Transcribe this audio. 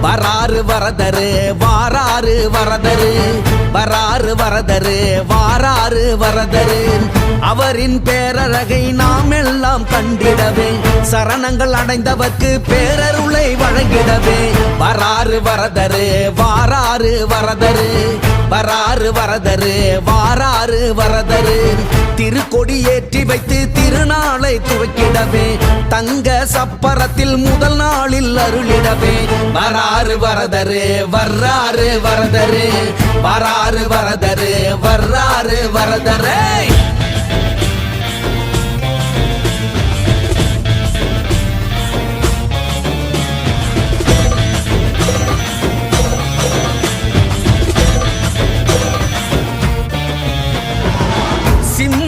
வராறு வரதரு வாராறு வரதரு, வராறு வரதரு வாராறு வரதரு. அவரின் பேரழகை நாம் எல்லாம் கண்டிடவே, சரணங்கள் அடைந்தவர்க்கு பேரருளை வழங்கிடவே. வராறு வரதரு வாராறு வரதரு, வராறு வரதரு வாராறு வரதரு. திருக்கொடி ஏற்றி வைத்து திருநாளை துவக்கிடவே, தங்க சப்பரத்தில் முதல் நாளில் அருளிடவே. வராறு வரதரு வர்றாறு வரதரு, வராறு வரதரு வர்றாறு வரதரே.